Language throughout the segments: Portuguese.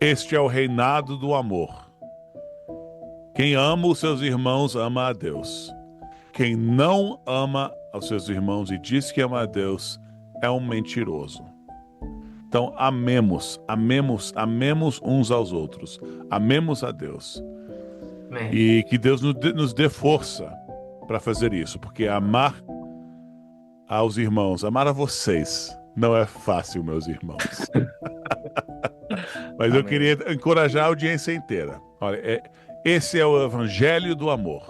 Este é o reinado do amor. Quem ama os seus irmãos ama a Deus. Quem não ama aos seus irmãos e diz que ama a Deus é um mentiroso. Então, amemos uns aos outros. Amemos a Deus. Amém. E que Deus nos dê força para fazer isso, porque amar aos irmãos, amar a vocês, não é fácil, meus irmãos. Mas eu Amém. queria encorajar a audiência inteira. Olha, esse é o evangelho do amor.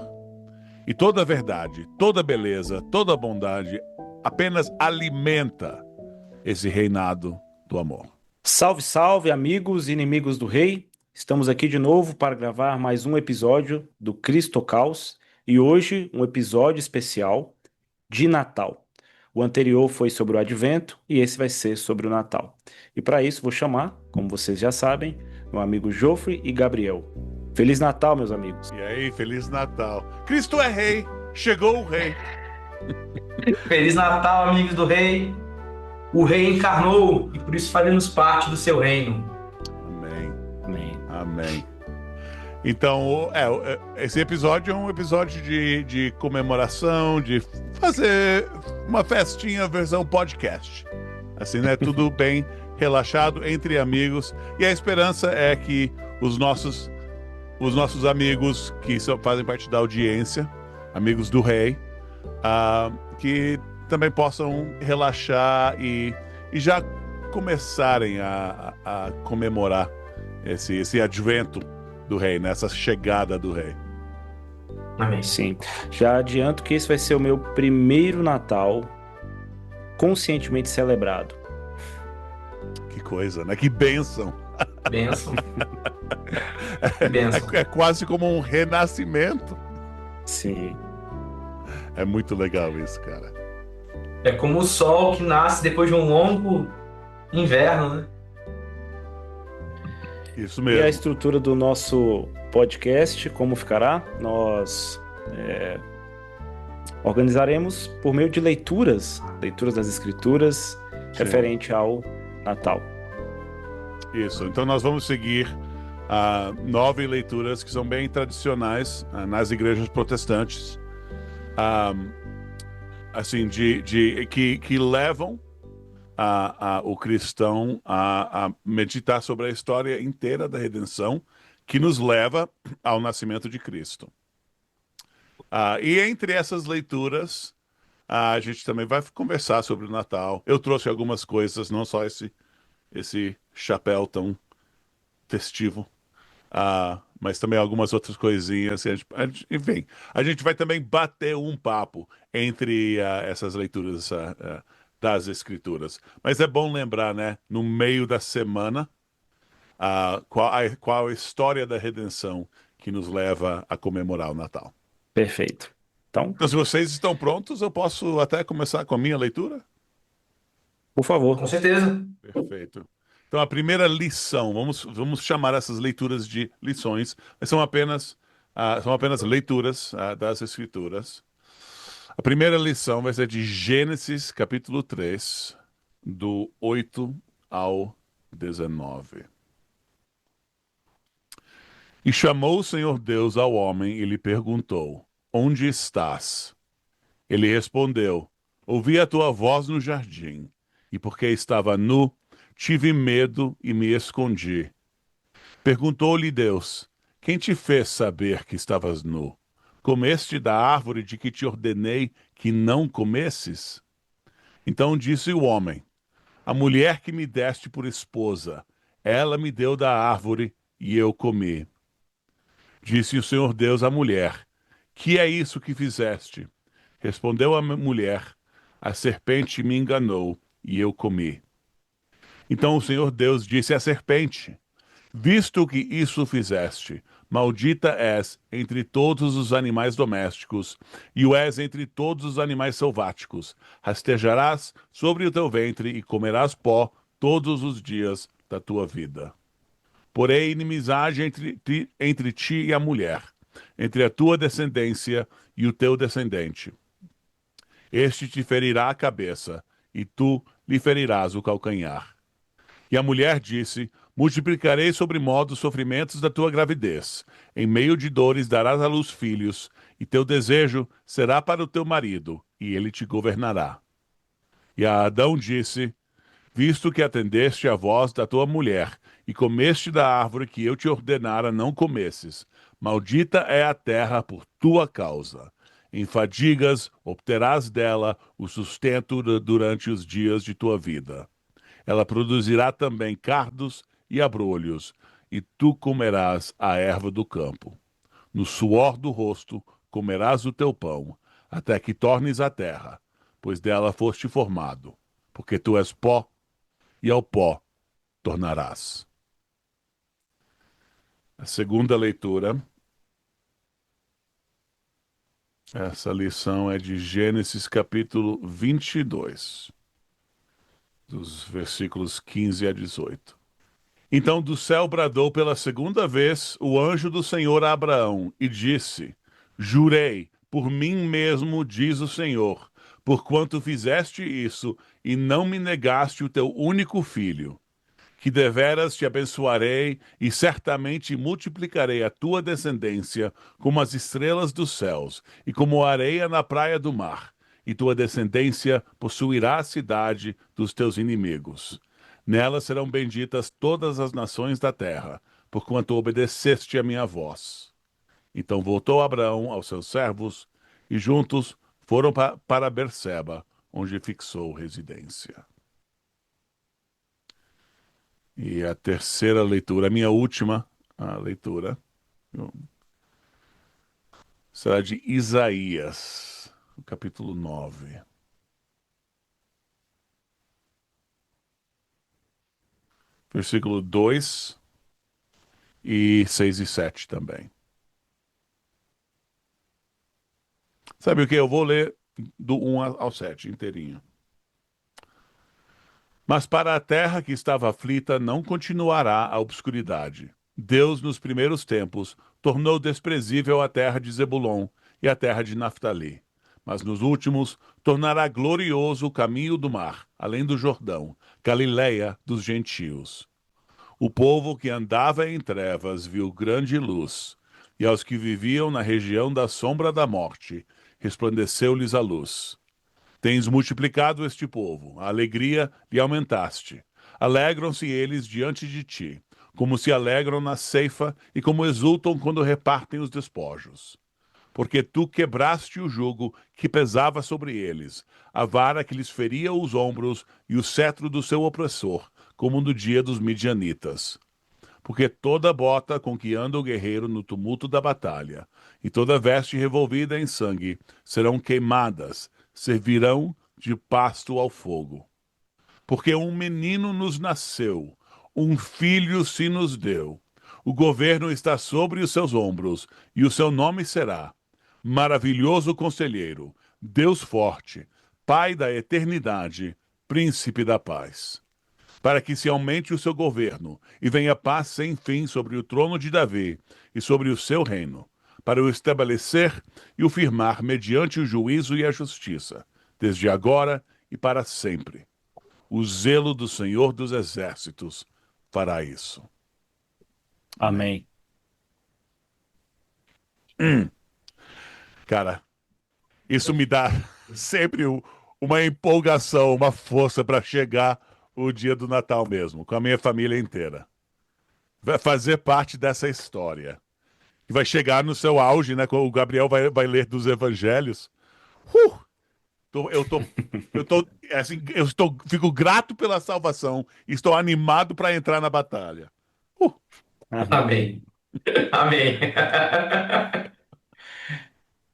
E toda a verdade, toda a beleza, toda a bondade apenas alimenta esse reinado do amor. Salve, salve, amigos e inimigos do Rei. Estamos aqui de novo para gravar mais um episódio do Cristo Caos e hoje um episódio especial de Natal. O anterior foi sobre o Advento e esse vai ser sobre o Natal. E para isso vou chamar, como vocês já sabem, meu amigo Jofre e Gabriel. Feliz Natal, meus amigos. E aí, Feliz Natal. Cristo é rei, chegou o rei. Feliz Natal, amigos do Rei. O Rei encarnou e por isso fazemos parte do seu reino. Amém, Amém. amém. Então, esse episódio é um episódio de comemoração, de fazer uma festinha versão podcast. Assim, né? Tudo bem relaxado, entre amigos. E a esperança é que os nossos amigos que fazem parte da audiência, amigos do Rei, que também possam relaxar e já começarem a comemorar esse advento do Rei, nessa chegada do Rei. Amém. Sim, já adianto que esse vai ser o meu primeiro Natal conscientemente celebrado. Que coisa, né? Que bênção. Bênção. Bênção. É quase como um renascimento. Sim. É muito legal isso, cara. É como o sol que nasce depois de um longo inverno, né? Isso E a mesmo. estrutura do nosso podcast, como ficará? Nós organizaremos por meio de leituras das Escrituras, Sim. referente ao Natal. Isso. Então nós vamos seguir 9 leituras que são bem tradicionais nas igrejas protestantes, assim, que levam o cristão a meditar sobre a história inteira da redenção, que nos leva ao nascimento de Cristo. E entre essas leituras, a gente também vai conversar sobre o Natal. Eu trouxe algumas coisas, não só esse chapéu tão festivo, mas também algumas outras coisinhas. Enfim, a gente vai também bater um papo entre essas leituras das Escrituras. Mas é bom lembrar, né, no meio da semana, qual a história da redenção que nos leva a comemorar o Natal. Perfeito. Então, Então, se vocês estão prontos, eu posso até começar com a minha leitura? por favor. Com certeza. Perfeito. Então, a primeira lição, vamos chamar essas leituras de lições, mas são apenas leituras das Escrituras. A primeira lição vai ser de Gênesis, capítulo 3, do 8 ao 19. E chamou o Senhor Deus ao homem e lhe perguntou: Onde estás? Ele respondeu: Ouvi a tua voz no jardim, e porque estava nu, tive medo e me escondi. Perguntou-lhe Deus: Quem te fez saber que estavas nu? Comeste da árvore de que te ordenei que não comesses? Então disse o homem: A mulher que me deste por esposa, ela me deu da árvore e eu comi. Disse o Senhor Deus à mulher: Que é isso que fizeste? Respondeu a mulher: A serpente me enganou e eu comi. Então o Senhor Deus disse à serpente: Visto que isso fizeste, maldita és entre todos os animais domésticos, e o és entre todos os animais selváticos. Rastejarás sobre o teu ventre e comerás pó todos os dias da tua vida. Porém, inimizade entre ti e a mulher, entre a tua descendência e o teu descendente. Este te ferirá a cabeça, e tu lhe ferirás o calcanhar. E a mulher disse: Multiplicarei sobre modo os sofrimentos da tua gravidez. Em meio de dores darás à luz filhos, e teu desejo será para o teu marido, e ele te governará. E a Adão disse: Visto que atendeste à voz da tua mulher, e comeste da árvore que eu te ordenara não comesses, maldita é a terra por tua causa. Em fadigas obterás dela o sustento durante os dias de tua vida. Ela produzirá também cardos e abrolhos, e tu comerás a erva do campo. No suor do rosto comerás o teu pão, até que tornes a terra, pois dela foste formado, porque tu és pó, e ao pó tornarás. A segunda leitura, essa lição é de Gênesis capítulo 22, dos versículos 15 a 18. Então do céu bradou pela segunda vez o anjo do Senhor a Abraão e disse: Jurei por mim mesmo, diz o Senhor, porquanto fizeste isso e não me negaste o teu único filho, que deveras te abençoarei e certamente multiplicarei a tua descendência como as estrelas dos céus e como a areia na praia do mar, e tua descendência possuirá a cidade dos teus inimigos. Nela serão benditas todas as nações da terra, porquanto obedeceste a minha voz. Então voltou Abraão aos seus servos, e juntos foram para Berseba, onde fixou residência. E a terceira leitura, a minha última leitura, será de Isaías, capítulo 9. Versículo 2 e 6 e 7 também. Sabe o que? Eu vou ler do 1 ao 7 inteirinho. Mas para a terra que estava aflita não continuará a obscuridade. Deus, nos primeiros tempos, tornou desprezível a terra de Zebulon e a terra de Naftali. Mas nos últimos, tornará glorioso o caminho do mar, além do Jordão, Galileia dos gentios. O povo que andava em trevas viu grande luz, e aos que viviam na região da sombra da morte, resplandeceu-lhes a luz. Tens multiplicado este povo, a alegria lhe aumentaste. Alegram-se eles diante de ti, como se alegram na ceifa e como exultam quando repartem os despojos. Porque tu quebraste o jugo que pesava sobre eles, a vara que lhes feria os ombros e o cetro do seu opressor, como no dia dos midianitas. Porque toda bota com que anda o guerreiro no tumulto da batalha, e toda veste revolvida em sangue, serão queimadas, servirão de pasto ao fogo. Porque um menino nos nasceu, um filho se nos deu. O governo está sobre os seus ombros, e o seu nome será Maravilhoso Conselheiro, Deus Forte, Pai da Eternidade, Príncipe da Paz. Para que se aumente o seu governo, e venha paz sem fim sobre o trono de Davi e sobre o seu reino, para o estabelecer e o firmar mediante o juízo e a justiça, desde agora e para sempre. O zelo do Senhor dos Exércitos fará isso. Amém. Cara, isso me dá sempre uma empolgação, uma força para chegar o dia do Natal mesmo, com a minha família inteira. Vai fazer parte dessa história. Que vai chegar no seu auge, né? Quando o Gabriel vai ler dos evangelhos. Assim, fico grato pela salvação. Estou animado para entrar na batalha. Amém. Amém.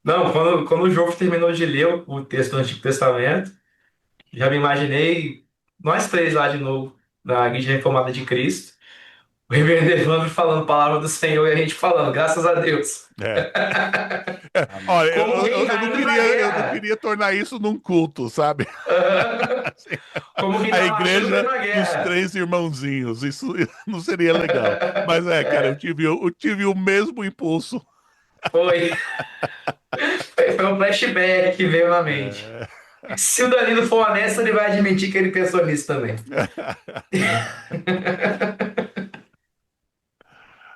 Não, quando o João terminou de ler o texto do Antigo Testamento, já me imaginei nós três lá de novo, na Igreja Reformada de Cristo, o reverendo Evandro falando a palavra do Senhor e a gente falando, graças a Deus. Olha, Como quem eu tá não indo queria, pra eu guerra. não queria tornar isso num culto, sabe? Como quem A tá marchando igreja pra uma dos guerra. três irmãozinhos. Isso não seria legal. Mas cara, eu tive o mesmo impulso. Foi. Foi um flashback que veio na mente. Se o Danilo for honesto, ele vai admitir que ele pensou nisso também.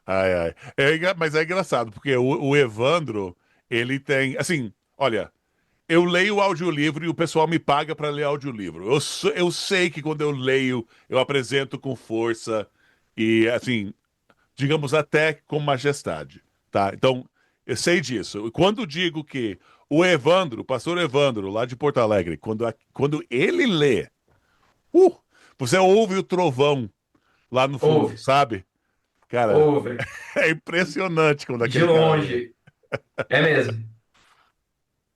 Ai, ai. Mas é engraçado, porque o Evandro, ele tem. Assim, olha, eu leio o audiolivro e o pessoal me paga para ler audiolivro. Eu sei que quando eu leio, eu apresento com força e, assim, digamos até com majestade, tá? Então, eu sei disso. Quando digo que o Evandro, o pastor Evandro, lá de Porto Alegre, quando ele lê, uh, você ouve o trovão lá no fundo, Ouve, sabe? Cara, ouve. é impressionante quando De aquele cara lê. longe. É mesmo.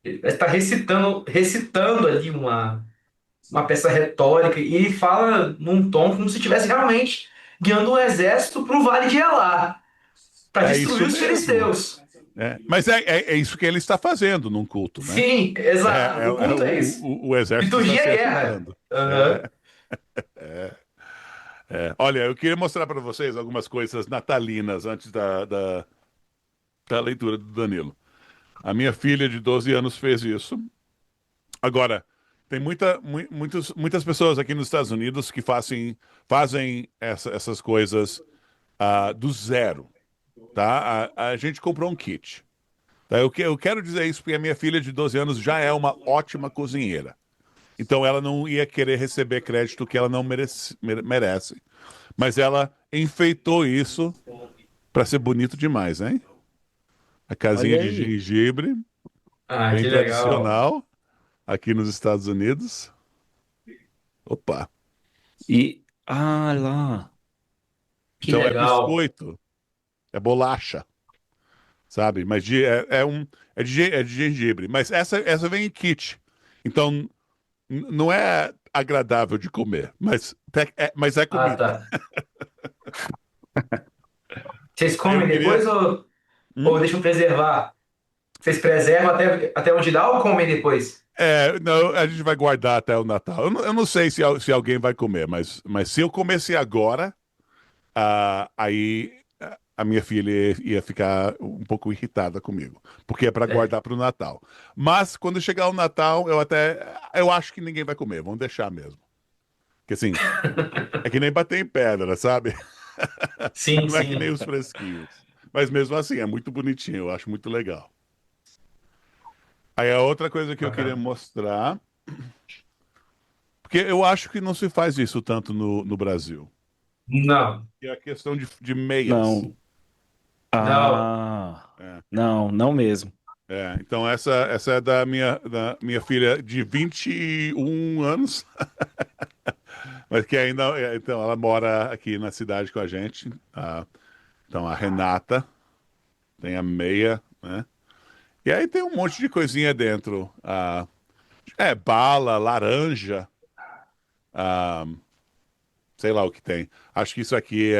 Ele está recitando ali uma peça retórica e ele fala num tom como se estivesse realmente guiando um exército para o Vale de Elá, para É destruir isso os mesmo. filisteus. Mas é isso que ele está fazendo num culto, né? Sim, exato. O culto é esse. O exército está Liturgia se é guerra. agitando. Aham. É, Olha, eu queria mostrar para vocês algumas coisas natalinas antes da leitura do Danilo. A minha filha de 12 anos fez isso. Agora, tem muitas pessoas aqui nos Estados Unidos que fazem essas coisas do zero, tá? A gente comprou um kit. Tá? Eu quero dizer isso porque a minha filha de 12 anos já é uma ótima cozinheira. Então ela não ia querer receber crédito que ela não merece. Mas ela enfeitou isso para ser bonito demais, hein? A casinha Olha de aí. gengibre, Ah, bem que legal. tradicional aqui nos Estados Unidos. Opa! Lá. Que Então é legal. biscoito, é bolacha, sabe? Mas é de gengibre. Mas essa vem em kit. Então não é agradável de comer, mas é Ah, comida. tá. Vocês Aí eu comem queria. depois ou Hum? deixam preservar? Vocês preservam até onde dá ou comem depois? Não, a gente vai guardar até o Natal. Eu não sei se alguém vai comer, mas se eu comesse agora, aí a minha filha ia ficar um pouco irritada comigo, porque é para É. guardar para o Natal. Mas quando chegar o Natal, eu acho que ninguém vai comer, vamos deixar mesmo. Porque assim, é que nem bater em pedra, sabe? Sim, Não é que nem sim. os fresquinhos. Mas mesmo assim, é muito bonitinho, eu acho muito legal. Aí a outra coisa que eu queria Bacana. mostrar, porque eu acho que não se faz isso tanto no Brasil, Não, que é a questão de meias. Não. não. Ah, É, não, não mesmo. então essa é da minha filha de 21 anos, mas que ainda, então ela mora aqui na cidade com a gente. Então a Renata tem a meia, né? E aí tem um monte de coisinha dentro. Bala, laranja, ah, sei lá o que tem. Acho que isso aqui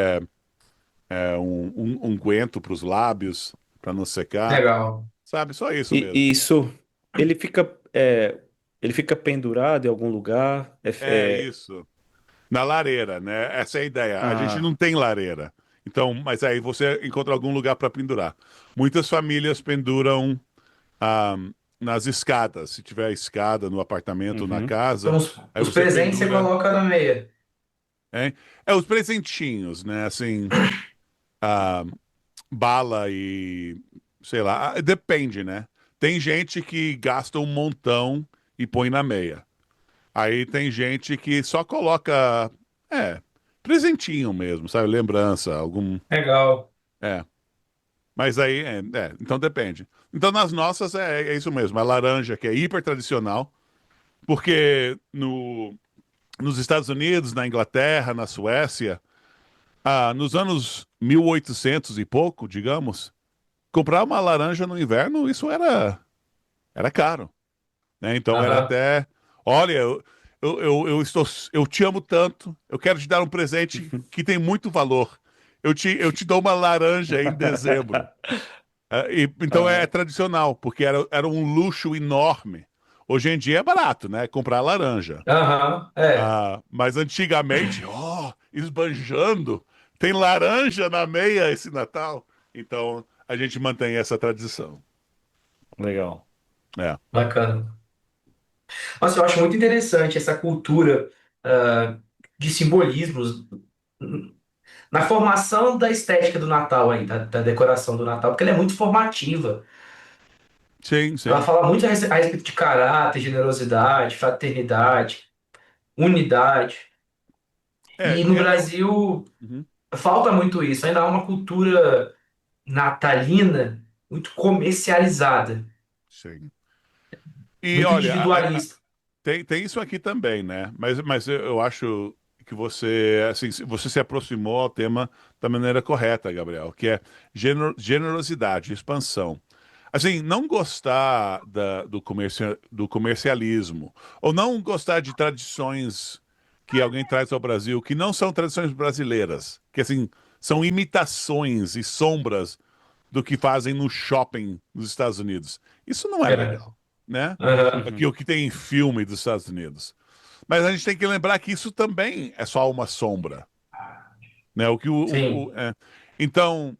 é um unguento para os lábios, para não secar. Legal. Sabe, só isso E mesmo. isso, ele fica, é, ele fica pendurado em algum lugar? É isso. Na lareira, né? Essa é a ideia. A gente Ah, não tem lareira. Então, mas aí você encontra algum lugar para pendurar. Muitas famílias penduram ah, nas escadas. Se tiver escada no apartamento, na uhum. Então, casa, aí os você presentes você pendura. coloca na meia. Hein? Os presentinhos, né? Assim, ah, bala e sei lá, depende, né? Tem gente que gasta um montão e põe na meia. Aí tem gente que só coloca, é, presentinho mesmo, sabe? Lembrança, algum. Legal. É. Mas aí, então depende. Então nas nossas é isso mesmo, a laranja, que é hiper tradicional, porque nos Estados Unidos, na Inglaterra, na Suécia, nos anos 1800 e pouco, digamos, comprar uma laranja no inverno, isso era caro, né? Então era Aham. até, olha, eu te amo tanto, eu quero te dar um presente que tem muito valor. Eu te dou uma laranja em dezembro. Então é Ah, tradicional, porque era um luxo enorme. Hoje em dia é barato, né? Comprar laranja. Aham. É. Mas antigamente, esbanjando, tem laranja na meia esse Natal. Então a gente mantém essa tradição. legal. É. Bacana. Nossa, eu acho muito interessante essa cultura, de simbolismos. na formação da estética do Natal aí, da decoração do Natal, porque ela é muito formativa. Sim, Ela sim. fala muito a respeito de caráter, generosidade, fraternidade, unidade. É, E no Brasil uhum, falta muito isso. Ainda há uma cultura natalina muito comercializada, sim. E muito olha, individualista. tem isso aqui também, né? Mas eu acho que você, assim, você se aproximou ao tema da maneira correta, Gabriel, que é generosidade, expansão. Assim, não gostar do comercialismo, ou não gostar de tradições que alguém traz ao Brasil, que não são tradições brasileiras, que assim, são imitações e sombras do que fazem no shopping nos Estados Unidos. Isso não é É. legal, né? Aham. Uhum. Aqui o que tem em filme dos Estados Unidos. Mas a gente tem que lembrar que isso também é só uma sombra, né? O que Sim. Então,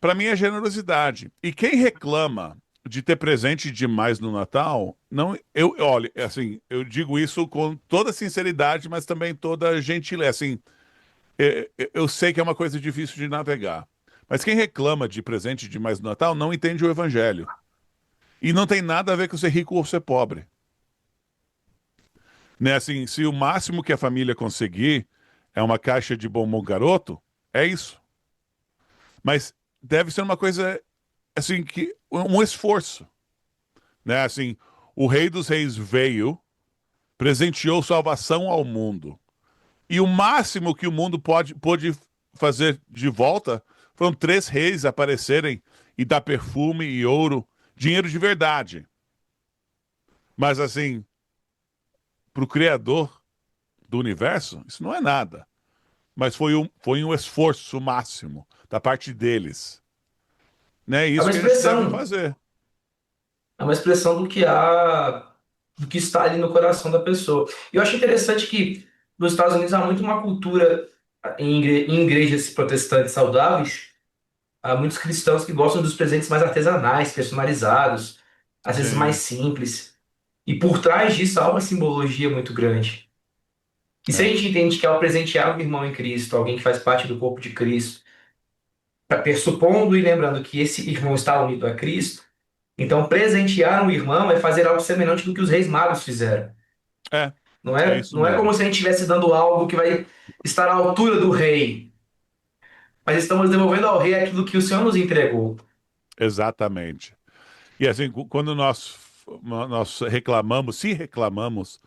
para mim é generosidade. E quem reclama de ter presente demais no Natal, não, olha, assim, eu digo isso com toda sinceridade, mas também toda gentileza. Assim, eu sei que é uma coisa difícil de navegar. Mas quem reclama de presente demais no Natal não entende o Evangelho. E não tem nada a ver com ser rico ou ser pobre. Né? Assim, se o máximo que a família conseguir é uma caixa de bombom garoto, é isso. Mas deve ser uma coisa assim que um esforço, né? Assim, o Rei dos Reis veio, presenteou salvação ao mundo. E o máximo que o mundo pôde fazer de volta foram três reis aparecerem e dar perfume e ouro, dinheiro de verdade. Mas assim, para o Criador do universo, isso não é nada. Mas foi um esforço máximo da parte deles. Né? É Isso uma que a gente deve expressão, fazer. é uma expressão do que há, do que está ali no coração da pessoa. E eu acho interessante que nos Estados Unidos há muito uma cultura em igrejas protestantes saudáveis. Há muitos cristãos que gostam dos presentes mais artesanais, personalizados, às vezes mais Sim, simples. E por trás disso há uma simbologia muito grande. E se a é, gente entende que ao presentear um irmão em Cristo, alguém que faz parte do corpo de Cristo, pressupondo e lembrando que esse irmão está unido a Cristo, então presentear um irmão é fazer algo semelhante do que os reis magos fizeram. é, Não é é, isso não é como mesmo. se a gente estivesse dando algo que vai estar à altura do rei, mas estamos devolvendo ao rei aquilo que o Senhor nos entregou. Exatamente. E assim, quando nós reclamamos, se reclamamos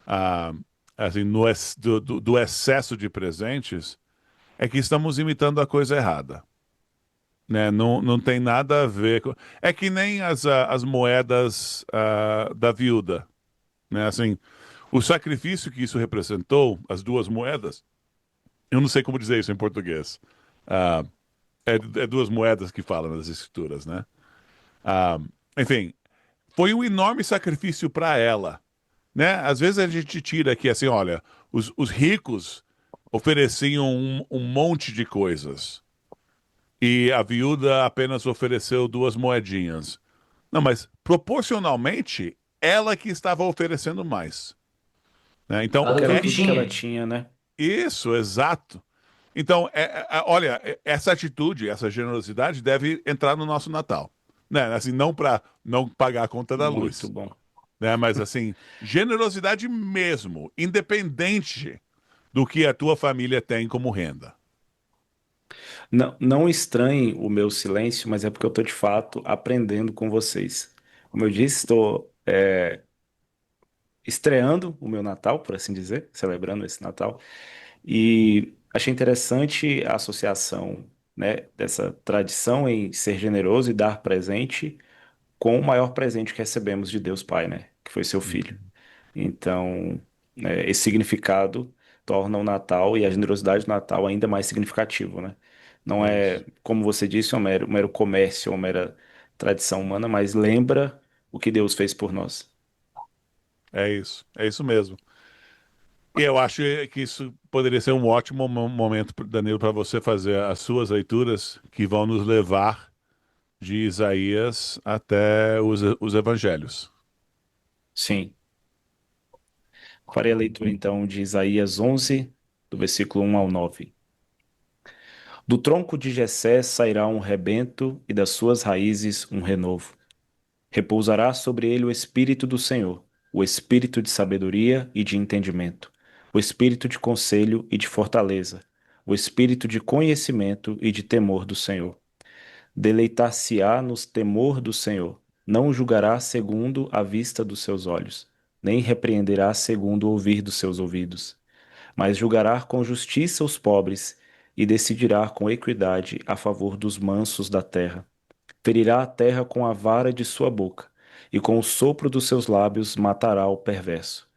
ah, assim, do excesso de presentes, é que estamos imitando a coisa errada. Né? Não, não tem nada a ver com. É que nem as moedas da viúva. Né? Assim, o sacrifício que isso representou, as duas moedas, eu não sei como dizer isso em português. Ah, é duas moedas que falam nas escrituras, né? Ah, enfim, foi um enorme sacrifício para ela, né? Às vezes a gente tira aqui assim, olha, os ricos ofereciam um monte de coisas e a viúva apenas ofereceu duas moedinhas. Não, mas proporcionalmente, ela que estava oferecendo mais, né? Ela Então, deu Que era tudo que tudo que ela tinha. tinha, né? isso, exato. Então, olha, essa atitude, essa generosidade deve entrar no nosso Natal, né? Assim, não para não pagar a conta da Muito luz, bom. né? Mas assim, generosidade mesmo, independente do que a tua família tem como renda. Não, não estranhe o meu silêncio, mas é porque eu estou de fato aprendendo com vocês. Como eu disse, estou estreando o meu Natal, por assim dizer, celebrando esse Natal. E achei interessante a associação, né, dessa tradição em ser generoso e dar presente com o maior presente que recebemos de Deus Pai, né, que foi seu filho. Uhum. Então, esse significado torna o Natal e a generosidade do Natal ainda mais significativo, né? Não É é, isso. como você disse, um mero comércio, uma mera tradição humana, mas lembra o que Deus fez por nós. É isso. É isso mesmo. E eu acho que isso poderia ser um ótimo momento, Danilo, para você fazer as suas leituras que vão nos levar de Isaías até os evangelhos. Sim. Farei a leitura então de Isaías 11, do versículo 1 ao 9. Do tronco de Jessé sairá um rebento e das suas raízes um renovo. Repousará sobre ele o espírito do Senhor, o espírito de sabedoria e de entendimento, o espírito de conselho e de fortaleza, o espírito de conhecimento e de temor do Senhor. Deleitar-se-á no temor do Senhor, não julgará segundo a vista dos seus olhos, nem repreenderá segundo o ouvir dos seus ouvidos, mas julgará com justiça os pobres e decidirá com equidade a favor dos mansos da terra. Ferirá a terra com a vara de sua boca, e com o sopro dos seus lábios matará o perverso.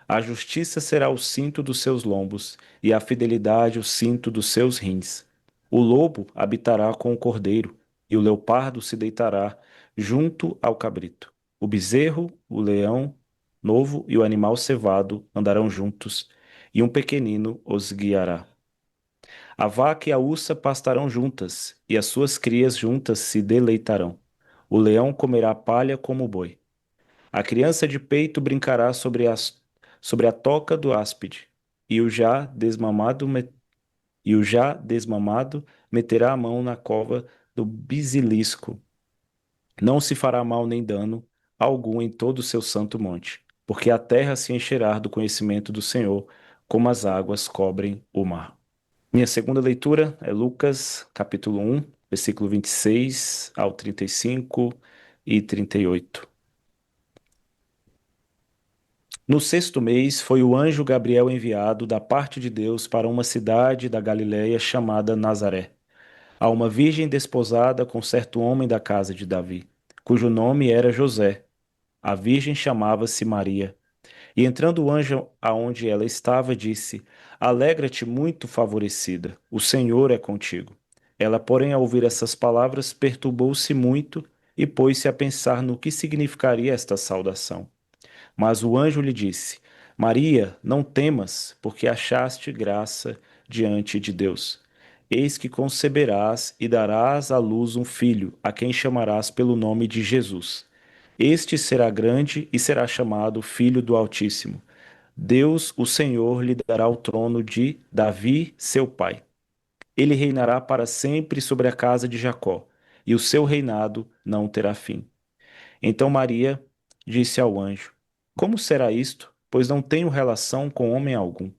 A justiça será o cinto dos seus lombos, e a fidelidade o cinto dos seus rins. O lobo habitará com o cordeiro, e o leopardo se deitará junto ao cabrito. O bezerro, o leão novo e o animal cevado andarão juntos, e um pequenino os guiará. A vaca e a ursa pastarão juntas, e as suas crias juntas se deleitarão. O leão comerá palha como o boi. A criança de peito brincará sobre a toca do áspide, e o já desmamado meterá a mão na cova do basilisco. Não se fará mal nem dano algum em todo o seu santo monte, porque a terra se encherá do conhecimento do Senhor, como as águas cobrem o mar. Minha segunda leitura é Lucas, capítulo 1, versículo 26 ao 35 e 38. No sexto mês foi o anjo Gabriel enviado da parte de Deus para uma cidade da Galiléia chamada Nazaré, a uma virgem desposada com certo homem da casa de Davi, cujo nome era José. A virgem chamava-se Maria. E entrando o anjo aonde ela estava, disse: Alegra-te, muito favorecida, o Senhor é contigo. Ela, porém, ao ouvir essas palavras, perturbou-se muito e pôs-se a pensar no que significaria esta saudação. Mas o anjo lhe disse: Maria, não temas, porque achaste graça diante de Deus. Eis que conceberás e darás à luz um filho, a quem chamarás pelo nome de Jesus. Este será grande e será chamado Filho do Altíssimo. Deus, o Senhor, lhe dará o trono de Davi, seu pai. Ele reinará para sempre sobre a casa de Jacó, e o seu reinado não terá fim. Então Maria disse ao anjo: Como será isto? Pois não tenho relação com homem algum.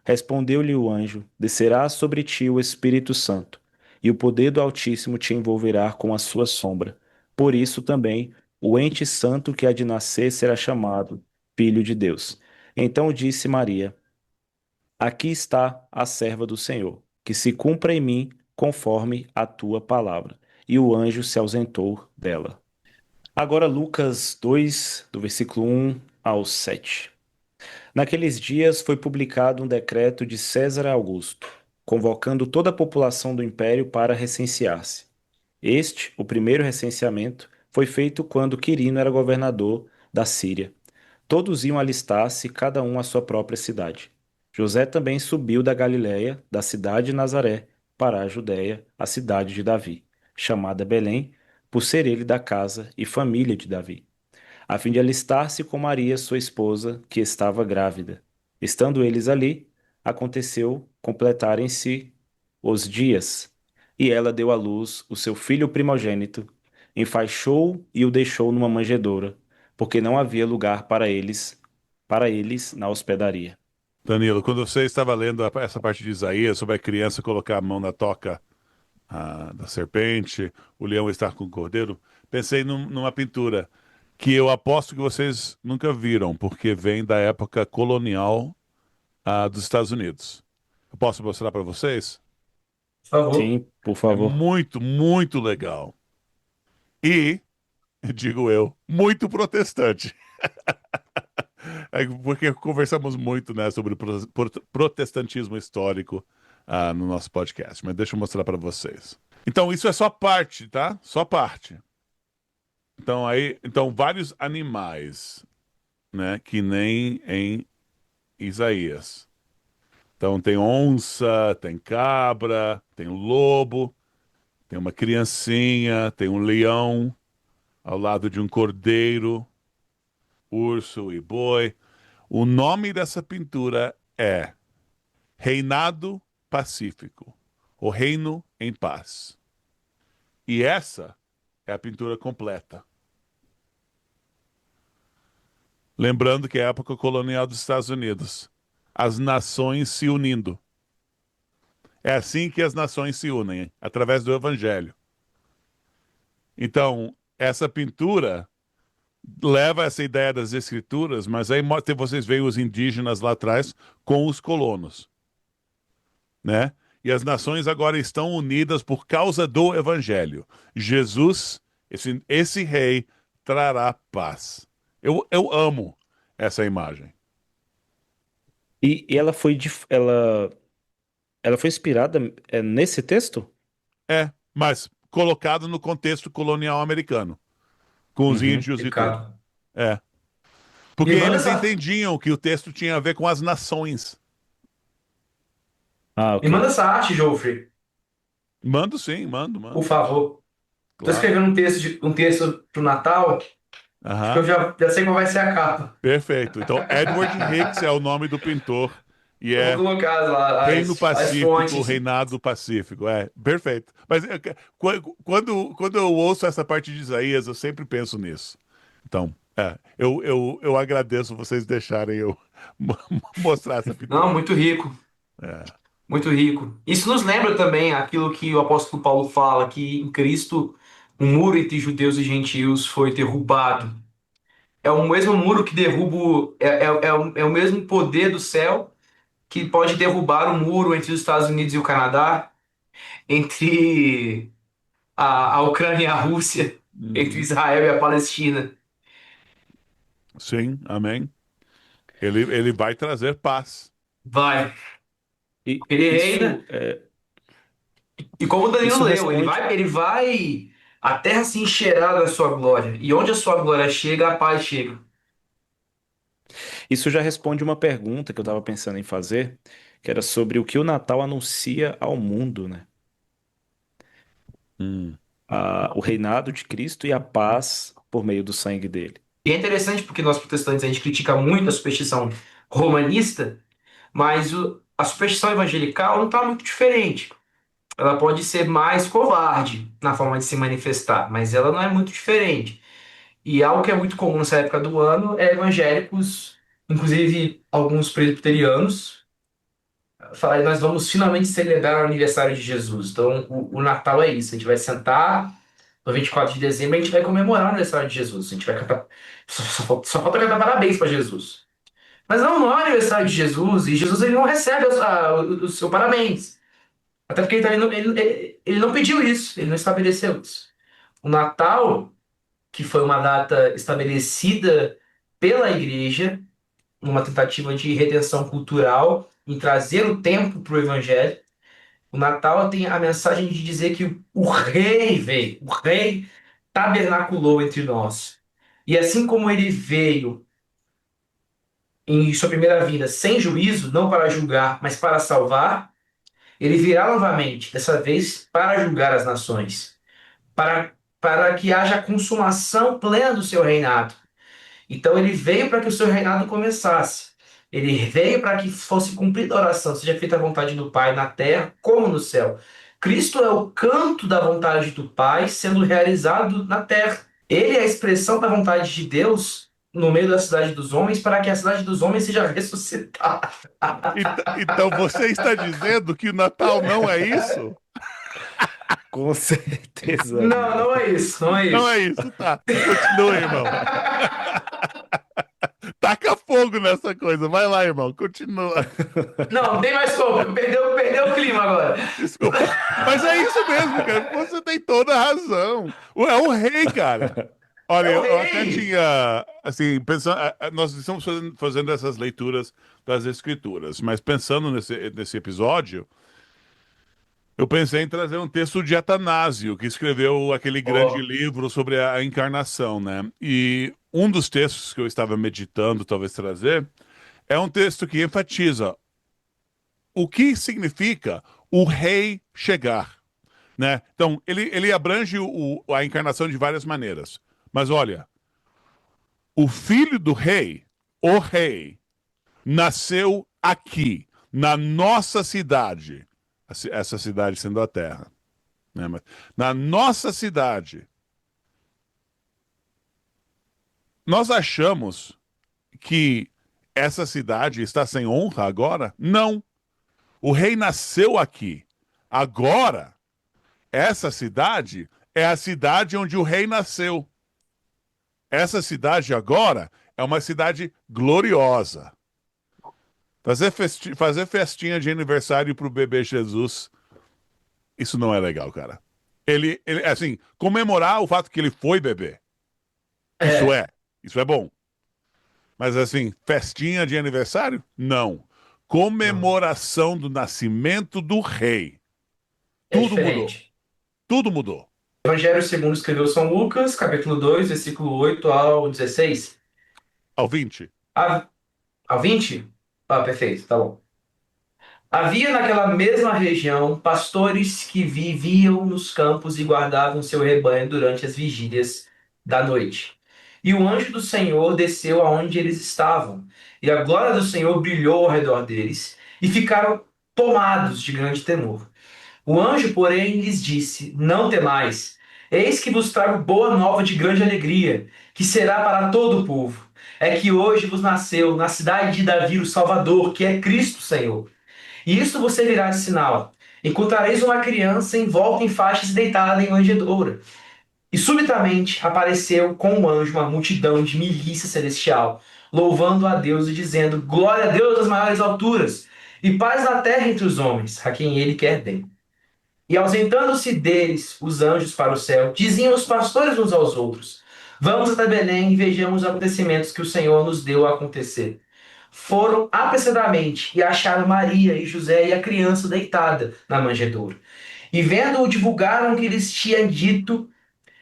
Respondeu-lhe o anjo: Descerá sobre ti o Espírito Santo, e o poder do Altíssimo te envolverá com a sua sombra. Por isso também o ente santo que há de nascer será chamado Filho de Deus. Então disse Maria: Aqui está a serva do Senhor, que se cumpra em mim conforme a tua palavra. E o anjo se ausentou dela. Agora Lucas 2, do versículo 1 ao 7. Naqueles dias foi publicado um decreto de César Augusto, convocando toda a população do império para recensear-se. Este, o primeiro recenseamento, foi feito quando Quirino era governador da Síria. Todos iam alistar-se, cada um à sua própria cidade. José também subiu da Galiléia, da cidade de Nazaré, para a Judéia, a cidade de Davi, chamada Belém, por ser ele da casa e família de Davi, a fim de alistar-se com Maria, sua esposa, que estava grávida. Estando eles ali, aconteceu completarem-se os dias, e ela deu à luz o seu filho primogênito, enfaixou e o deixou numa manjedoura, porque não havia lugar para eles na hospedaria. Danilo, quando você estava lendo essa parte de Isaías sobre a criança colocar a mão na toca da serpente, o leão estar com o cordeiro, pensei numa pintura que eu aposto que vocês nunca viram, porque vem da época colonial dos Estados Unidos. Eu posso mostrar para vocês? Por favor. Sim, por É favor. muito, muito legal. E, digo eu, muito protestante. É porque conversamos muito, né, sobre o protestantismo histórico no nosso podcast. Mas deixa eu mostrar para vocês. Então, isso é só parte, tá? Só parte. Então vários animais, né, que nem em Isaías. Então tem onça, tem cabra, tem lobo, tem uma criancinha, tem um leão ao lado de um cordeiro, urso e boi. O nome dessa pintura é Reinado Pacífico, o reino em paz. E essa é a pintura completa. Lembrando que é a época colonial dos Estados Unidos. As nações se unindo. É assim que as nações se unem, através do Evangelho. Então, essa pintura leva essa ideia das escrituras, mas aí vocês veem os indígenas lá atrás com os colonos, né? E as nações agora estão unidas por causa do Evangelho. Jesus, esse rei, trará paz. Eu amo essa imagem. E ela foi inspirada nesse texto? Mas colocado no contexto colonial americano, com os Uhum. índios e tudo. Ricardo. É. Me Porque manda eles essa, entendiam que o texto tinha a ver com as nações. Ah, me ok. manda essa arte, Geoffrey, Mando sim, mando, por mando. favor. Tô Claro. escrevendo um texto pro Natal. Acho que eu Aham. já sei qual vai ser a capa. Perfeito. Então, Edward Hicks é o nome do pintor e Eu vou é colocar lá Reino as Pacífico, fontes. Reinado do Pacífico. É, perfeito. Mas quando eu ouço essa parte de Isaías, eu sempre penso nisso. Então, eu agradeço vocês deixarem eu mostrar essa Não, pintura. muito rico, É. muito rico. Isso nos lembra também aquilo que o apóstolo Paulo fala, que em Cristo o muro entre judeus e gentios foi derrubado. É o mesmo muro que derruba, é o mesmo poder do céu que pode derrubar o muro entre os Estados Unidos e o Canadá, entre a Ucrânia e a Rússia, entre Uhum. Israel e a Palestina. Sim, amém. Ele vai trazer paz. Vai. E Ele reina. isso, é, E como o Danilo isso leu, responde. ele vai, a terra se encherá da sua glória. E onde a sua glória chega, a paz chega. Isso já responde uma pergunta que eu estava pensando em fazer, que era sobre o que o Natal anuncia ao mundo, né? Hum, O reinado de Cristo e a paz por meio do sangue dele. E é interessante porque nós protestantes a gente critica muito a superstição romanista, mas a superstição evangelical não está muito diferente. Ela pode ser mais covarde na forma de se manifestar, mas ela não é muito diferente. E algo que é muito comum nessa época do ano é evangélicos, inclusive alguns presbiterianos, falar, nós vamos finalmente celebrar o aniversário de Jesus. Então, o Natal é isso. A gente vai sentar no 24 de dezembro e a gente vai comemorar o aniversário de Jesus. A gente vai cantar. Só falta cantar parabéns para Jesus. Mas não é o aniversário de Jesus e Jesus ele não recebe o seu parabéns. Até porque ele não pediu isso, ele não estabeleceu isso. O Natal, que foi uma data estabelecida pela igreja, numa tentativa de redenção cultural, em trazer o tempo para o evangelho. O Natal tem a mensagem de dizer que o rei veio, o rei tabernaculou entre nós. E assim como ele veio em sua primeira vinda sem juízo, não para julgar, mas para salvar, ele virá novamente, dessa vez para julgar as nações, para que haja consumação plena do seu reinado. Então ele veio para que o seu reinado começasse. Ele veio para que fosse cumprida a oração, seja feita a vontade do Pai na terra como no céu. Cristo é o canto da vontade do Pai sendo realizado na terra. Ele é a expressão da vontade de Deus no meio da cidade dos homens para que a cidade dos homens seja ressuscitada. Então você está dizendo que o Natal não é isso? Com certeza, Não, amigo. não é isso, não é Não é isso. isso, tá? Continua, irmão. Taca fogo nessa coisa. Vai lá, irmão. Continua. Não, não tem mais como. Perdeu o clima agora. Desculpa. Mas é isso mesmo, cara. Você tem toda a razão. É o rei, cara. Olha, É o eu até rei. tinha, assim, pensando, nós estamos fazendo essas leituras das Escrituras, mas pensando nesse episódio, eu pensei em trazer um texto de Atanásio, que escreveu aquele grande Ó, livro sobre a encarnação, né? E um dos textos que eu estava meditando, talvez trazer, é um texto que enfatiza o que significa o rei chegar, né? Então, ele abrange a encarnação de várias maneiras. Mas olha, o filho do rei, o rei, nasceu aqui, na nossa cidade. essa cidade sendo a terra, né? Mas na nossa cidade, nós achamos que essa cidade está sem honra agora? Não. O rei nasceu aqui. Agora, essa cidade é a cidade onde o rei nasceu. Essa cidade agora é uma cidade gloriosa. Fazer festinha de aniversário pro bebê Jesus, isso não é legal, cara. Assim, comemorar o fato que ele foi bebê, isso É, é, isso é bom. Mas assim, festinha de aniversário? Não. não, Comemoração do nascimento do rei. é Tudo mudou. diferente. Tudo mudou. Evangelho segundo escreveu São Lucas, capítulo 2, versículo 8 ao 16. Ao 20. A, a 20? Ah, perfeito, tá bom. Havia naquela mesma região pastores que viviam nos campos e guardavam seu rebanho durante as vigílias da noite. E o anjo do Senhor desceu aonde eles estavam, e a glória do Senhor brilhou ao redor deles, e ficaram tomados de grande temor. O anjo, porém, lhes disse: Não temais, eis que vos trago boa nova de grande alegria, que será para todo o povo. É que hoje vos nasceu na cidade de Davi o Salvador, que é Cristo Senhor. E isto vos servirá de sinal. Encontrareis uma criança envolta em faixas e deitada em manjedoura. E subitamente apareceu com o anjo uma multidão de milícia celestial, louvando a Deus e dizendo: Glória a Deus nas maiores alturas, e paz na terra entre os homens, a quem ele quer bem. E ausentando-se deles os anjos para o céu, diziam os pastores uns aos outros: Vamos até Belém e vejamos os acontecimentos que o Senhor nos deu a acontecer. Foram apressadamente e acharam Maria e José e a criança deitada na manjedoura. E vendo-o, divulgaram o que lhes tinha dito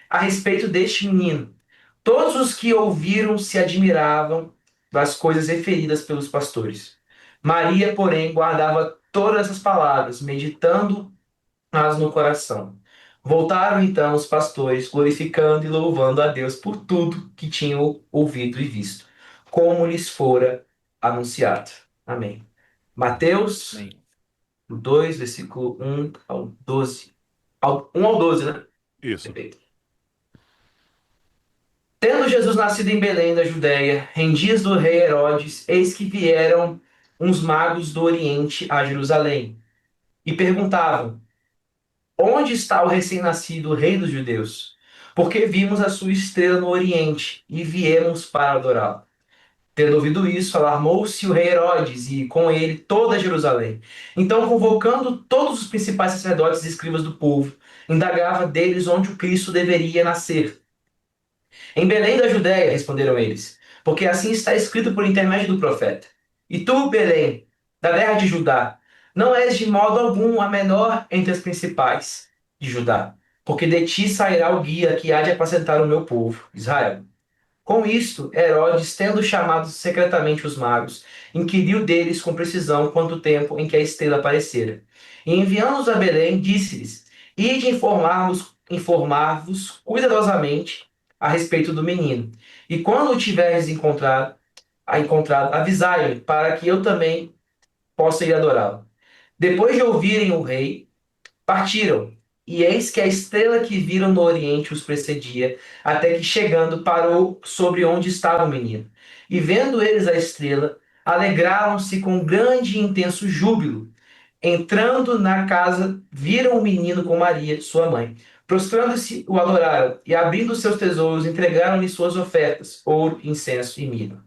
a respeito deste menino. Todos os que ouviram se admiravam das coisas referidas pelos pastores. Maria, porém, guardava todas as palavras, meditando-as no coração. Voltaram então os pastores, glorificando e louvando a Deus por tudo que tinham ouvido e visto, como lhes fora anunciado. Amém. Mateus Amém. 2, versículo 1 ao 12. 1 ao 12, né? Isso. Perfeito. Tendo Jesus nascido em Belém da Judéia, em dias do rei Herodes, eis que vieram uns magos do Oriente a Jerusalém e perguntavam: Onde está o recém-nascido rei dos judeus? Porque vimos a sua estrela no Oriente e viemos para adorá-lo. Tendo ouvido isso, alarmou-se o rei Herodes e com ele toda Jerusalém. Então, convocando todos os principais sacerdotes e escribas do povo, indagava deles onde o Cristo deveria nascer. Em Belém da Judéia, responderam eles, porque assim está escrito por intermédio do profeta. E tu, Belém, da terra de Judá, não és de modo algum a menor entre as principais de Judá, porque de ti sairá o guia que há de apacentar o meu povo, Israel. Com isto, Herodes, tendo chamado secretamente os magos, inquiriu deles com precisão quanto tempo em que a estrela aparecera. E enviando-os a Belém, disse-lhes: Ide informar-vos cuidadosamente a respeito do menino. E quando o tiveres encontrado, avisai-me, para que eu também possa ir adorá-lo. Depois de ouvirem o rei, partiram, e eis que a estrela que viram no oriente os precedia, até que chegando parou sobre onde estava o menino. E vendo eles a estrela, alegraram-se com grande e intenso júbilo. Entrando na casa, viram o menino com Maria, sua mãe. Prostrando-se, o adoraram, e abrindo seus tesouros, entregaram-lhe suas ofertas, ouro, incenso e mirra.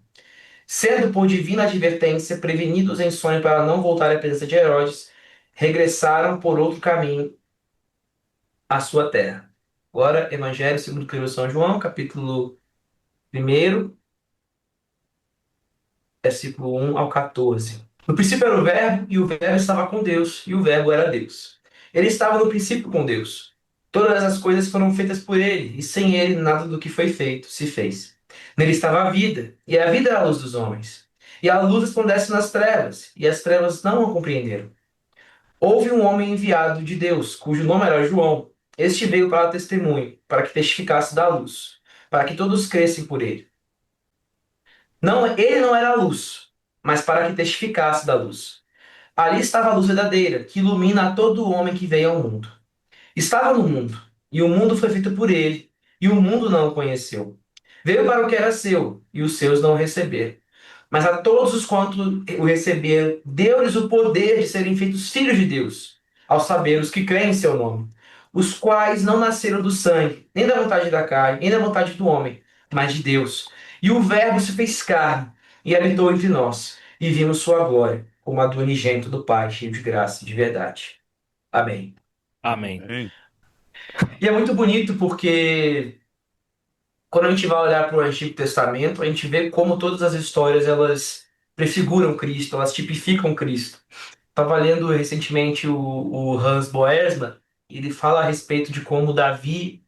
Sendo por divina advertência prevenidos em sonho para não voltar à presença de Herodes, regressaram por outro caminho a sua terra. Agora, Evangelho segundo escreveu São João, capítulo 1, versículo 1 ao 14. No princípio era o Verbo, e o Verbo estava com Deus, e o Verbo era Deus. Ele estava no princípio com Deus. Todas as coisas foram feitas por ele, e sem ele nada do que foi feito se fez. Nele estava a vida, e a vida era a luz dos homens. E a luz resplandece nas trevas, e as trevas não a compreenderam. Houve um homem enviado de Deus, cujo nome era João. Este veio para testemunho, para que testificasse da luz, para que todos crescem por ele. Não, ele não era a luz, mas para que testificasse da luz, Ali estava a luz verdadeira, que ilumina a todo homem que veio ao mundo. Estava no mundo, e o mundo foi feito por ele, e o mundo não o conheceu. Veio para o que era seu, e os seus não o receberam. Mas a todos os quantos o receberam, deu-lhes o poder de serem feitos filhos de Deus, aos saber os que creem em seu nome, os quais não nasceram do sangue, nem da vontade da carne, nem da vontade do homem, mas de Deus. E o Verbo se fez carne e habitou entre nós, e vimos sua glória, como a do unigênito do Pai, cheio de graça e de verdade. Amém. Amém. Hein? E é muito bonito porque quando a gente vai olhar para o Antigo Testamento, a gente vê como todas as histórias elas prefiguram Cristo, elas tipificam Cristo. Estava lendo recentemente o Hans Boersma, e ele fala a respeito de como Davi,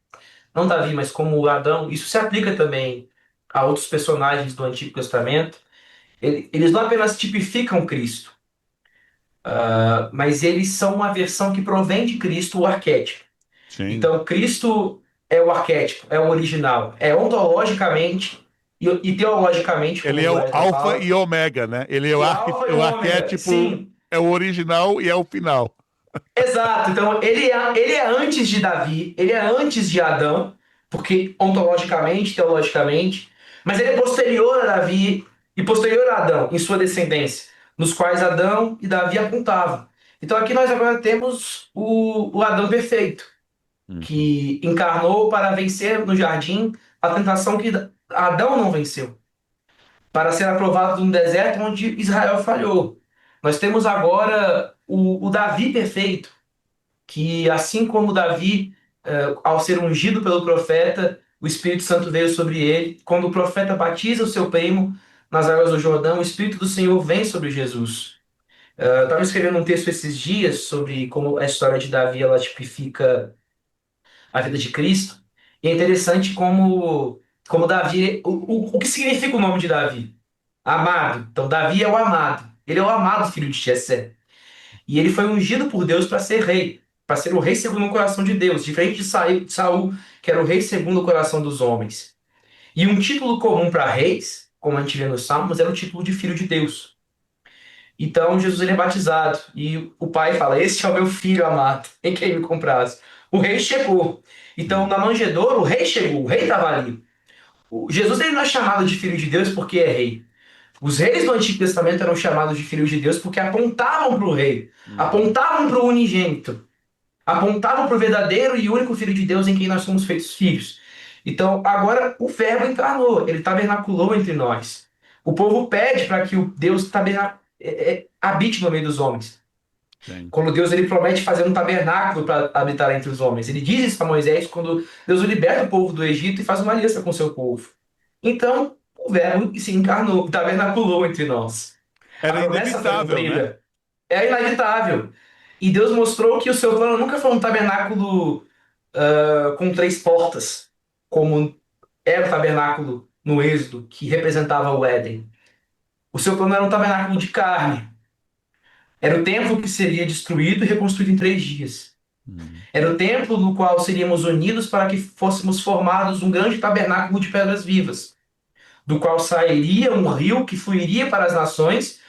não Davi, mas como Adão, isso se aplica também a outros personagens do Antigo Testamento. Eles não apenas tipificam Cristo, mas eles são uma versão que provém de Cristo, o arquétipo. Sim. Então, Cristo é o arquétipo, é o original. É ontologicamente e teologicamente, como Ele o é o Boesma alfa fala, e ômega, né? Ele é o alfa e o o ômega. arquétipo, Sim, é o original e é o final. exato. Então, ele é antes de Davi, ele é antes de Adão, porque ontologicamente, teologicamente, mas ele é posterior a Davi e posterior a Adão, em sua descendência, nos quais Adão e Davi apontavam. Então, aqui nós agora temos o Adão perfeito, Uhum. que encarnou para vencer no jardim a tentação que Adão não venceu, para ser aprovado no deserto onde Israel falhou. Nós temos agora o Davi perfeito, que assim como Davi, ao ser ungido pelo profeta, o Espírito Santo veio sobre ele. Quando o profeta batiza o seu primo nas águas do Jordão, o Espírito do Senhor vem sobre Jesus. Eu estava escrevendo um texto esses dias sobre como a história de Davi ela tipifica a vida de Cristo. E é interessante como Davi. O que significa o nome de Davi? Amado. Então, Davi é o amado. Ele é o amado filho de Jessé. E ele foi ungido por Deus para ser rei, para ser o rei segundo o coração de Deus, diferente de Saul, que era o rei segundo o coração dos homens. E um título comum para reis, como a gente vê nos Salmos, era o título de filho de Deus. Então Jesus ele é batizado e o pai fala: Este é o meu filho amado, em quem me compraz. O rei chegou. Então Uhum. na manjedoura o rei chegou, o rei estava ali. Jesus ele não é chamado de filho de Deus porque é rei. Os reis do Antigo Testamento eram chamados de filhos de Deus porque apontavam para o rei, Uhum. apontavam para o unigênito, apontavam para o verdadeiro e único filho de Deus em quem nós somos feitos filhos. Então agora o Verbo encarnou, ele tabernaculou entre nós. O povo pede para que o Deus habite no meio dos homens. Sim. Quando Deus ele promete fazer um tabernáculo para habitar entre os homens. Ele diz isso a Moisés quando Deus o liberta o povo do Egito e faz uma aliança com o seu povo. Então, o Verbo se encarnou, tabernaculou entre nós. A Era promessa foi inevitável, né? cumprida. É inevitável. E Deus mostrou que o seu plano nunca foi um tabernáculo com três portas, como era o tabernáculo no Êxodo, que representava o Éden. O seu plano era um tabernáculo de carne. Era o templo que seria destruído e reconstruído em 3 dias. Uhum. Era o templo no qual seríamos unidos para que fôssemos formados um grande tabernáculo de pedras vivas, do qual sairia um rio que fluiria para as nações,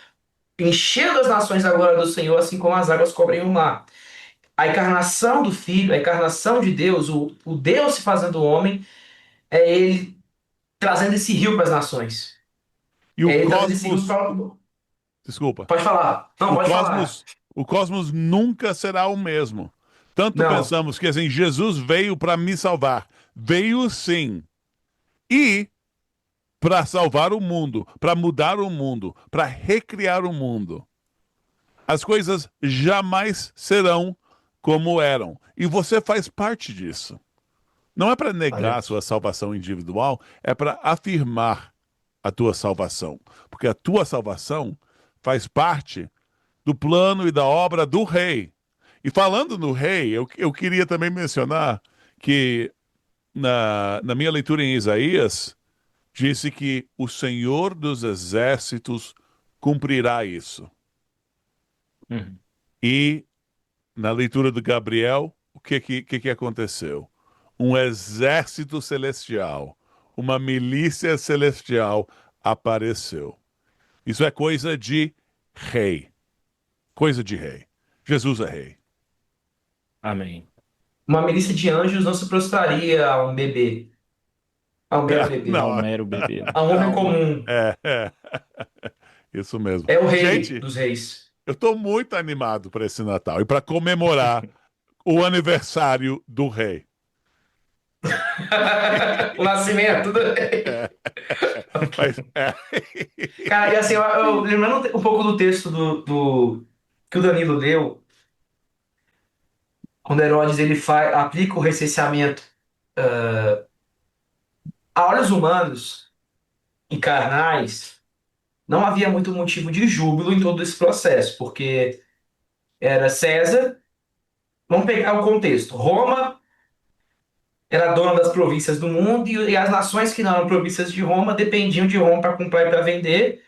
enchendo as nações da glória do Senhor, assim como as águas cobrem o mar. A encarnação do Filho, a encarnação de Deus, o Deus se fazendo homem, é ele trazendo esse rio para as nações. E É ele trazendo esse rio para. desculpa, Pode falar. Não, o pode falar. cosmos, o cosmos nunca será o mesmo. Tanto Não. pensamos que assim, Jesus veio para me salvar. Veio sim. E para salvar o mundo, para mudar o mundo, para recriar o mundo. As coisas jamais serão como eram. E você faz parte disso. Não é para negar Olha. a sua salvação individual, é para afirmar a tua salvação. Porque a tua salvação faz parte do plano e da obra do rei. E falando no rei, eu queria também mencionar que na minha leitura em Isaías, disse que o Senhor dos Exércitos cumprirá isso. Uhum. E na leitura de Gabriel, o que aconteceu? Um exército celestial, uma milícia celestial apareceu. Isso é coisa de rei. Coisa de rei. Jesus é rei. Amém. Uma milícia de anjos não se prostraria a um bebê, a um mero bebê, Ao Não, mero bebê, né? a um homem não. comum. É. Isso mesmo. É o rei Gente, dos reis. eu estou muito animado para esse Natal e para comemorar o aniversário do rei. O nascimento do rei. É, mas, Cara, e assim, lembrando um pouco do texto que o Danilo leu, quando Herodes ele aplica o recenseamento a olhos humanos e carnais, não havia muito motivo de júbilo em todo esse processo, porque era César, vamos pegar o contexto, Roma era dona das províncias do mundo e as nações que não eram províncias de Roma dependiam de Roma para comprar e para vender,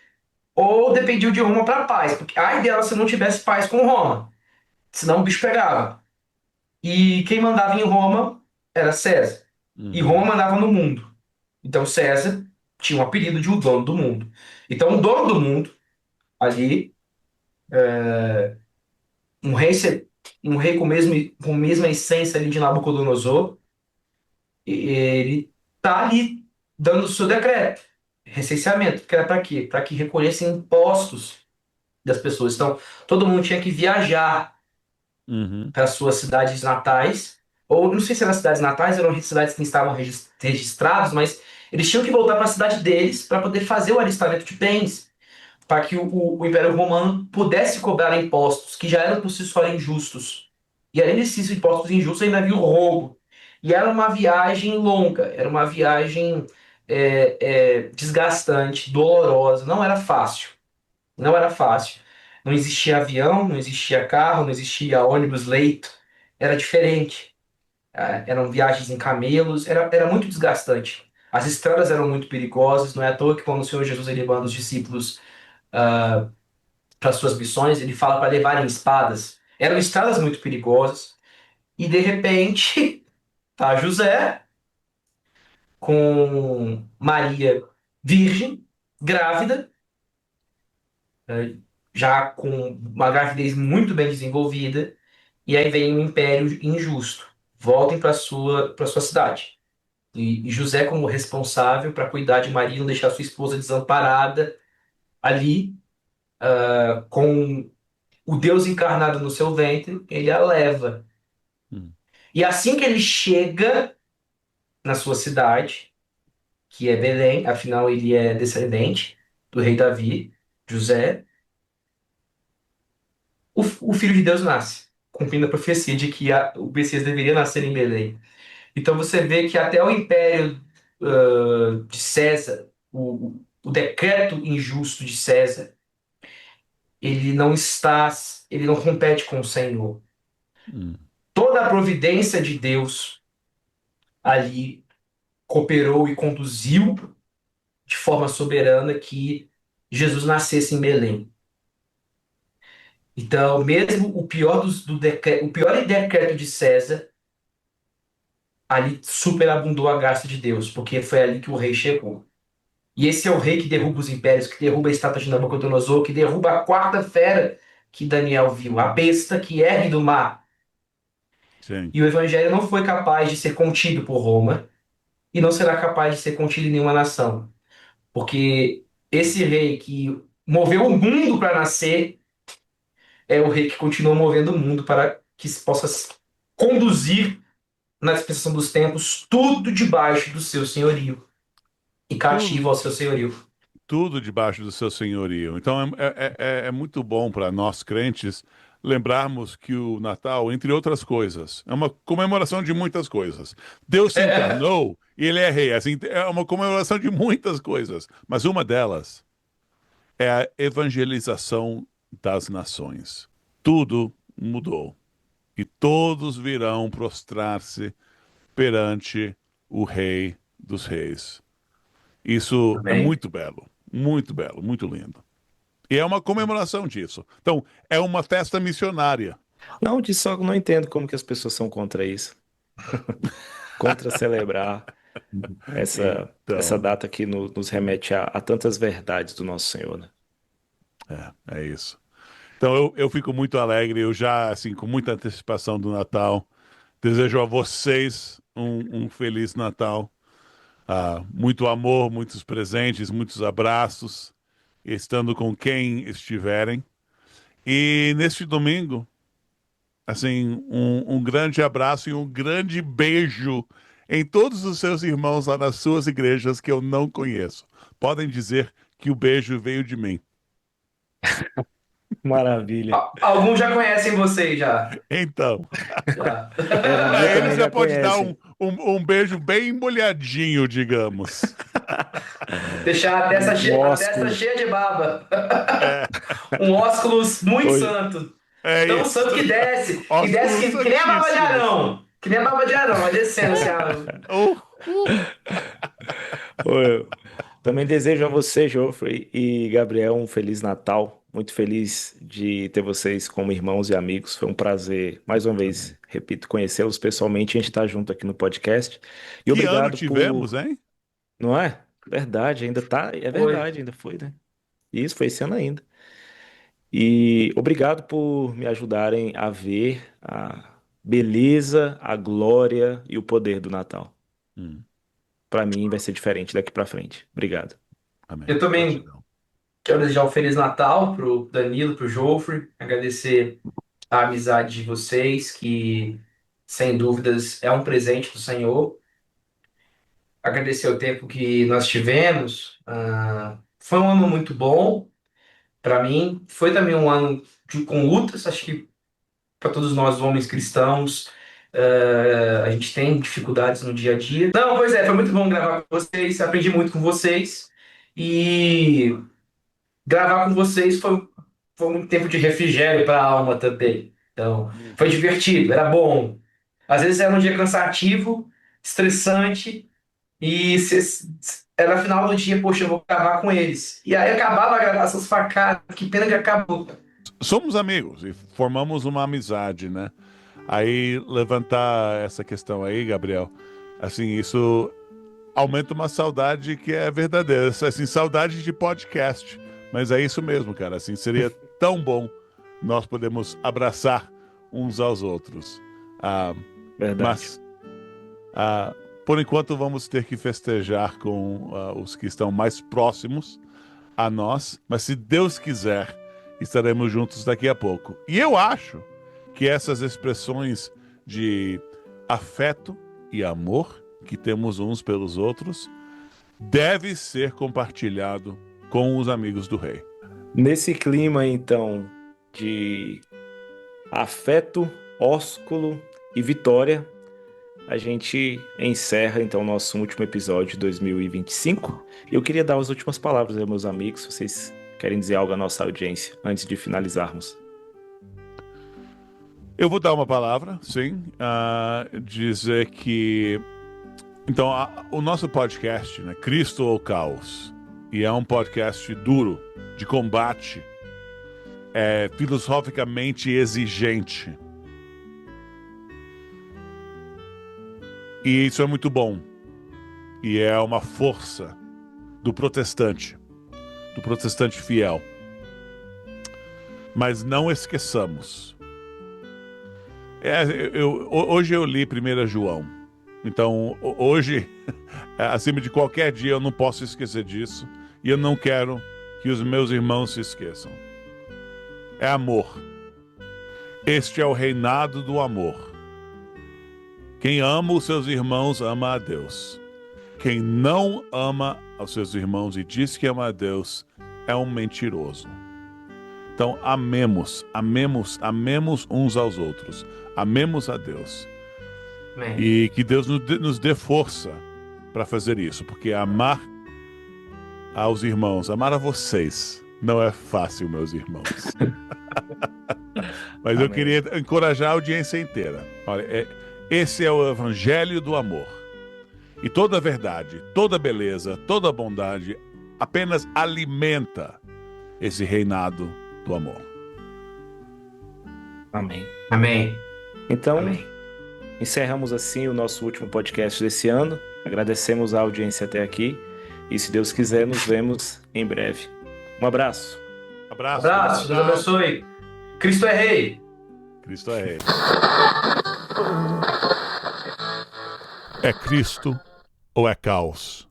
ou dependiam de Roma para paz, porque ai dela se não tivesse paz com Roma, senão o bicho pegava. E quem mandava em Roma era César. E Roma uhum, mandava no mundo. Então César tinha um apelido de o dono do mundo. Então o dono do mundo, ali, um rei, um rei com a mesma essência ali de Nabucodonosor, ele tá ali dando o seu decreto, recenseamento, que era para quê? Para que recolhessem impostos das pessoas. Então todo mundo tinha que viajar uhum, para suas cidades natais, ou não sei se eram cidades natais, eram cidades que estavam registrados, mas eles tinham que voltar para a cidade deles para poder fazer o alistamento de bens, para que o Império Romano pudesse cobrar impostos que já eram por si só injustos. E além desses impostos injustos, ainda havia o roubo. E era uma viagem longa, era uma viagem desgastante, dolorosa, não era fácil. Não era fácil. Não existia avião, não existia carro, não existia ônibus, leito. Era diferente. Eram viagens em camelos, era muito desgastante. As estradas eram muito perigosas, não é à toa que quando o Senhor Jesus ele manda os discípulos para suas missões, ele fala para levarem espadas. Eram estradas muito perigosas. E de repente, tá José com Maria virgem, grávida, já com uma gravidez muito bem desenvolvida, e aí vem um império injusto. Voltem para sua cidade. E José, como responsável para cuidar de Maria, não deixar sua esposa desamparada ali, com o Deus encarnado no seu ventre, ele a leva. uhum, E assim que ele chega na sua cidade, que é Belém, afinal ele é descendente do rei Davi, José, o Filho de Deus nasce, cumprindo a profecia de que o Messias deveria nascer em Belém. Então você vê que até o império de César, o decreto injusto de César, ele não está, ele não compete com o Senhor. uhum. Toda a providência de Deus ali cooperou e conduziu de forma soberana que Jesus nascesse em Belém. Então, mesmo o pior o pior decreto de César, ali superabundou a graça de Deus, porque foi ali que o rei chegou. E esse é o rei que derruba os impérios, que derruba a estátua de Nabucodonosor, que derruba a quarta fera que Daniel viu, a besta que ergue do mar. Sim. E o evangelho não foi capaz de ser contido por Roma e não será capaz de ser contido em nenhuma nação, porque esse rei que moveu o mundo para nascer é o rei que continua movendo o mundo para que se possa conduzir na dispensação dos tempos tudo debaixo do seu senhorio e cativo Tudo, ao seu senhorio. tudo debaixo do seu senhorio. Então é muito bom para nós crentes lembrarmos que o Natal, entre outras coisas, é uma comemoração de muitas coisas. Deus se encarnou e ele é rei. Assim, é uma comemoração de muitas coisas, mas uma delas é a evangelização das nações. Tudo mudou e todos virão prostrar-se perante o Rei dos Reis. Isso é Amém? muito belo, muito lindo. E é uma comemoração disso. Então, é uma festa missionária. Não, de só não entendo como que as pessoas são contra isso. Contra celebrar essa Então, data que nos remete a tantas verdades do nosso Senhor, né? é isso. Então eu fico muito alegre, eu já, assim, com muita antecipação do Natal, desejo a vocês um feliz Natal. Muito amor, muitos presentes, muitos abraços, estando com quem estiverem. E neste domingo, assim, um grande abraço e um grande beijo em todos os seus irmãos lá nas suas igrejas que eu não conheço. Podem dizer que o beijo veio de mim. Maravilha. Alguns já conhecem vocês já. Então, Já. Na para minha eles também você já pode dar conhecem. um beijo bem molhadinho, digamos. Deixar Um a testa ósculo. cheia de baba. É, Um ósculos muito Hoje, santo. é Tão isso. santo que desce. Que desce Ósculos que nem a baba de santíssimos. Arão. Que nem a baba de Arão. Vai descendo assim. Uh, uh. eu também desejo a você, Geoffrey e Gabriel, um Feliz Natal. Muito feliz de ter vocês como irmãos e amigos. Foi um prazer, mais uma Amém. vez, repito, conhecê-los pessoalmente. A gente está junto aqui no podcast. E Que ano obrigado tivemos, por. hein? Não é? Verdade, ainda tá. É Foi. verdade, ainda foi, né? Isso, foi esse ano ainda. E obrigado por me ajudarem a ver a beleza, a glória e o poder do Natal. Hum, Para mim vai ser diferente daqui para frente. Obrigado. amém. Eu também Gratidão. quero desejar um Feliz Natal pro Danilo, pro Jofre. Agradecer a amizade de vocês, que sem dúvidas é um presente do Senhor. Agradecer o tempo que nós tivemos. Foi um ano muito bom para mim. Foi também um ano com lutas, acho que para todos nós, homens cristãos, a gente tem dificuldades no dia a dia. Não, pois é, foi muito bom gravar com vocês, aprendi muito com vocês. E gravar com vocês foi um tempo de refrigério para a alma também. Então, foi divertido, era bom. Às vezes era um dia cansativo, estressante, e era final do dia, poxa, eu vou gravar com eles. E aí acabava a gravação, você fala, cara, que pena que acabou. Somos amigos e formamos uma amizade, né? Aí levantar essa questão aí, Gabriel, assim, isso aumenta uma saudade que é verdadeira, assim, saudade de podcast. Mas é isso mesmo, cara, assim, seria tão bom nós podemos abraçar uns aos outros. Ah, Verdade. mas, ah, por enquanto, vamos ter que festejar com os que estão mais próximos a nós, mas se Deus quiser, estaremos juntos daqui a pouco. E eu acho que essas expressões de afeto e amor que temos uns pelos outros deve ser compartilhado com os amigos do rei. Nesse clima, então, de afeto, ósculo e vitória, a gente encerra, então, nosso último episódio de 2025. Eu queria dar as últimas palavras aos meus amigos, se vocês querem dizer algo à nossa audiência, antes de finalizarmos. Eu vou dar uma palavra, sim, dizer que então o nosso podcast, né, Cristo ou Caos, e é um podcast duro, de combate, é filosoficamente exigente. E isso é muito bom. E é uma força do protestante fiel. Mas não esqueçamos. Hoje eu li 1 João. Então, hoje, acima de qualquer dia, eu não posso esquecer disso. E eu não quero que os meus irmãos se esqueçam. É amor. Este é o reinado do amor. Quem ama os seus irmãos ama a Deus. Quem não ama aos seus irmãos e diz que ama a Deus é um mentiroso. Então, amemos uns aos outros. Amemos a Deus. Amém. E que Deus nos dê força para fazer isso, porque amar aos irmãos, amar a vocês, não é fácil, meus irmãos. Mas eu queria encorajar a audiência inteira. Olha, esse é o evangelho do amor. E toda verdade, toda beleza, toda bondade apenas alimenta esse reinado do amor. Amém. Amém. Então, Amém. encerramos assim o nosso último podcast desse ano. Agradecemos a audiência até aqui. E se Deus quiser, nos vemos em breve. Um abraço. Abraço. Abraço, Deus abençoe. Cristo é rei. Cristo é rei. É Cristo ou é caos?